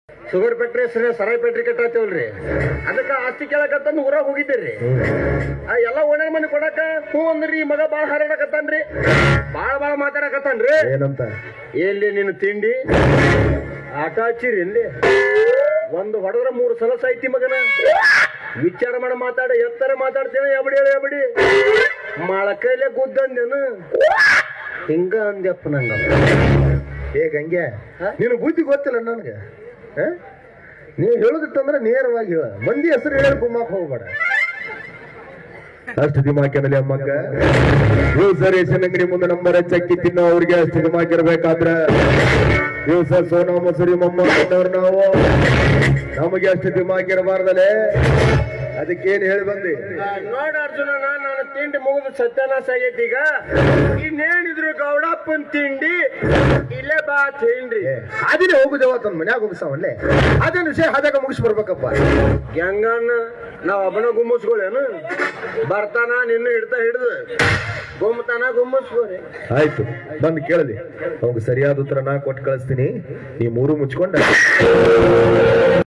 Sugar factory ಹೆಸರು ಸರಾಯಿ factory ಕಟ್ಟಾತೇವಲ್ರಿ, ಅದಕ್ಕೆ ಆಸ್ತಿ ಕೇಳಕತ್ತಂದು ಊರಾಗ ಹೋಗಿದ್ದೇರಿ. ಎಲ್ಲ ಓಣ್ಯ ಮನೆ ಕೊಡಕ ಹ್ಞೂ ಅಂದ್ರಿ. ಮಗ ಬಾಳ ಹಾರಾಡಕತ್ತಾನ್ರಿ, ಬಾಳ ಮಾತಾಡಕತ್ತಾನ್ರಿ. ಏನಂತ? ಎಲ್ಲಿ ನಿನ್ನ ತಿಂಡಿ ಆಟ ಹಚ್ಚಿರಿ ಇಲ್ಲಿ ಒಂದು ಹೊಡೆದ್ರ 3 ಸಲ ಸಾಯ್ತಿ ಮಗನ. ವಿಚಾರ ಮಾಡಿ ಮಾತಾಡ, ಎತ್ತರ ಮಾತಾಡ್ತೇನೆ. ಎಬಡಿ ಮಾಳಕೈಲೆ ಗುದ್ದಂದೇನು ಹಿಂಗ ಅಂದ್ಯಪ್ಪ ನಂಗ. ಹೇಗಂಗೆ ನೀನು ಬುದ್ಧಿ ಗೊತ್ತಿಲ್ಲ ನನಗೆ. ನೀವು ಹೇಳುದಿತ್ತಂದ್ರೆ ನೇರವಾಗಿ ಹೇಳ, ಮಂದಿ ಹೆಸರು ಹೇಳಿ ಗುಮ್ಮಕ್ ಹೋಗ್ಬೇಡ. ಅಷ್ಟು ದಿಮಾಕಿನಲ್ಲಿ ಅಮ್ಮಕ್ಕ ರೇಷನ್ ಅಂಗಡಿ ಮುಂದೆ ನಂಬರ್ ಚಕ್ಕಿ ತಿನ್ನೋ ಅವ್ರಿಗೆ ಅಷ್ಟು ದಿಮಾಕಿರ್ಬೇಕಾದ್ರ ಸರ್ ಸೋನಾ ಮಸೂರಿ ಮೊಮ್ಮವ್ರು ನಾವು ನಮಗೆ ಅಷ್ಟು ದಿಮಾಕಿರಬಾರ್ದಲೇ. ಅದಕ್ಕೇನು ಹೇಳಿ ಬಂದಿ? ನೋಡ ಅರ್ಜುನ, ನಾನು ತಿಂಡಿ ಮುಗಿದು ಸತ್ಯನಾಶ ಆಗೈತಿ. ಈಗ ಇನ್ನೇನಿದ್ರು ಗೌಡಪ್ಪನ್ ತಿಂಡಿ ಇಲ್ಲೇ ಬಾ ತಿಂಡ್ರಿ. ಅದಿನೇ ಹೋಗುದೇವ ತನ್ನ ಮನ್ಯಾಗ ಮುಗಿಸವಲ್ಲೇ. ಅದೇ ವಿಷಯ ಅದಾಗ ಮುಗಿಸಿ ಬರ್ಬೇಕಪ್ಪ. ಹೆಂಗಣ್ಣ ನಾವ್ ಒಬ್ಬನ ಗುಮ್ಮಿಸ್ಕೊಳ್ಳೇನು? ಬರ್ತಾನ ನಿನ್ನ ಹಿಡಿದು ಗುಮ್ಮಸ್ಕೋರಿ. ಆಯ್ತು, ಬಂದು ಕೇಳಲಿ. ಅವ್ಗೆ ಸರಿಯಾದ ಉತ್ತರ ನಾ ಕೊಟ್ಟು ಕಳಿಸ್ತೀನಿ. ಈ 3 ಮುಚ್ಕೊಂಡ